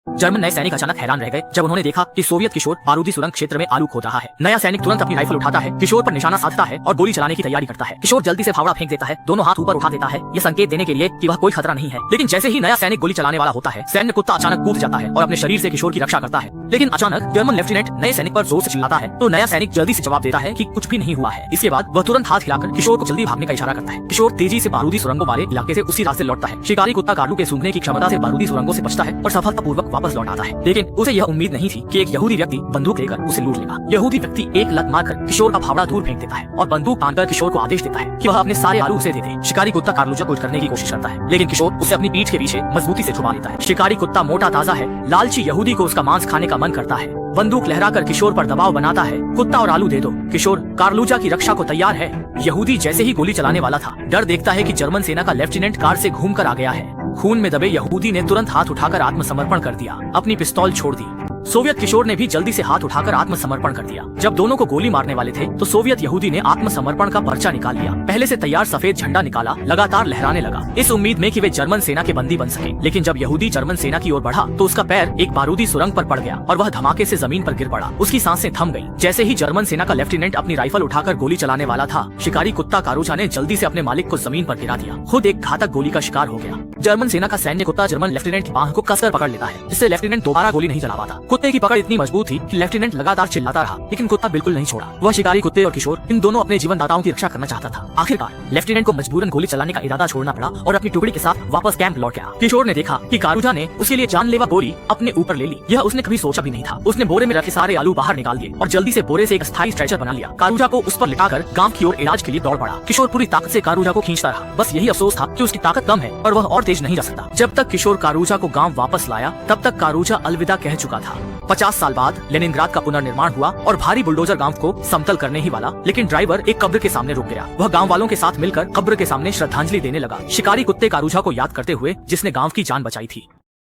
German नए सैनिक अचानक हैरान रह गए जब उन्होंने देखा कि सोवियत किशोर बारूदी सुरंग क्षेत्र में आलू खोद रहा है। नया सैनिक तुरंत अपनी राइफल उठाता है, किशोर पर निशाना साधता है और गोली चलाने की तैयारी करता है। किशोर जल्दी से फावड़ा फेंक देता है, दोनों हाथ ऊपर उठा देता है, ये संकेत देने के लिए कि वह कोई खतरा नहीं है। लेकिन जैसे ही नया सैनिक गोली चलाने वाला होता है, सैन्य कुत्ता अचानक कूद जाता है और अपने शरीर से किशोर की रक्षा करता है। लेकिन अचानक जर्मन लेफ्टिनेंट नए सैनिक पर जोर से चिल्लाता है तो नया सैनिक जल्दी से जवाब देता है कि कुछ भी नहीं हुआ है। इसके बाद वह तुरंत हाथ हिलाकर किशोर को जल्दी भागने का इशारा करता है। किशोर तेजी से बारूदी सुरंगों वाले इलाके से उसी रास्ते लौटता है। शिकारी कुत्ता कालू के सूंघने की क्षमता से बारूदी सुरंगों से बचता है और सफलतापूर्वक वापस लौट आता है। लेकिन उसे यह उम्मीद नहीं थी कि एक यहूदी व्यक्ति बंदूक लेकर उसे लूट लेगा। यहूदी व्यक्ति एक लत मारकर किशोर का फावड़ा दूर फेंक देता है और बंदूक तानकर किशोर को आदेश देता है कि वह अपने सारे आलू उसे दे दे। शिकारी कुत्ता कार्लूजा को करने की कोशिश करता है, लेकिन किशोर उसे अपनी पीठ के पीछे मजबूती से छुपा लेता है। शिकारी कुत्ता मोटा ताजा है, लालची यहूदी को उसका मांस खाने का मन करता है। बंदूक लहराकर किशोर पर दबाव बनाता है, कुत्ता और आलू दे दो। किशोर कार्लूजा की रक्षा को तैयार है। यहूदी जैसे ही गोली चलाने वाला था, डर देखता है कि जर्मन सेना का लेफ्टिनेंट कार से घूमकर आ गया है। खून में दबे यहूदी ने तुरंत हाथ उठाकर आत्मसमर्पण कर दिया, अपनी पिस्तौल छोड़ दी। सोवियत किशोर ने भी जल्दी से हाथ उठाकर आत्मसमर्पण कर दिया। जब दोनों को गोली मारने वाले थे तो सोवियत यहूदी ने आत्मसमर्पण का पर्चा निकाल लिया। पहले से तैयार सफेद झंडा निकाला, लगातार लहराने लगा, इस उम्मीद में कि वे जर्मन सेना के बंदी बन सके। लेकिन जब यहूदी जर्मन सेना की ओर बढ़ा तो उसका पैर एक बारूदी सुरंग पर पड़ गया और वह धमाके से जमीन पर गिर पड़ा। उसकी सांसें थम गईं। जैसे ही जर्मन सेना का लेफ्टिनेंट अपनी राइफल उठाकर गोली चलाने वाला था, शिकारी कुत्ता कारूजा ने जल्दी से अपने मालिक को जमीन पर गिरा दिया। खुद एक घातक गोली का शिकार हो गया। जर्मन सेना का सैन्य कुत्ता जर्मन लेफ्टिनेंट की बांह को कसकर पकड़ लेता है, जिससे लेफ्टिनेंट दोबारा गोली नहीं चला पाता। कुत्ते की पकड़ इतनी मजबूत थी कि लेफ्टिनेंट लगातार चिल्लाता रहा, लेकिन कुत्ता बिल्कुल नहीं छोड़ा। वह शिकारी कुत्ते और किशोर इन दोनों अपने जीवनदाताओं की रक्षा करना चाहता था। आखिरकार लेफ्टिनेंट को मजबूरन गोली चलाने का इरादा छोड़ना पड़ा और अपनी टुकड़ी के साथ वापस कैंप लौट गया। किशोर ने देखा कि कारूजा ने उसके लिए जानलेवा गोली अपने ऊपर ले ली। यह उसने कभी सोचा भी नहीं था। उसने बोरे में रखे सारे आलू बाहर निकाल दिए और जल्दी से बोरे से एक स्थायी स्ट्रेचर बना लिया। कारूजा को उस पर लिटाकर गांव की ओर इलाज के लिए दौड़ पड़ा। किशोर पूरी ताकत से कारूजा को खींचता रहा। बस यही अफसोस था कि उसकी ताकत कम है और वह और तेज नहीं जा सकता। जब तक किशोर कारूजा को गांव वापस लाया, तब तक कारूजा अलविदा कह चुका था। 50 साल बाद लेनिनग्राद का पुनर्निर्माण हुआ और भारी बुलडोजर गांव को समतल करने ही वाला, लेकिन ड्राइवर एक कब्र के सामने रुक गया। वह गांव वालों के साथ मिलकर कब्र के सामने श्रद्धांजलि देने लगा, शिकारी कुत्ते कारूजा को याद करते हुए जिसने गांव की जान बचाई थी।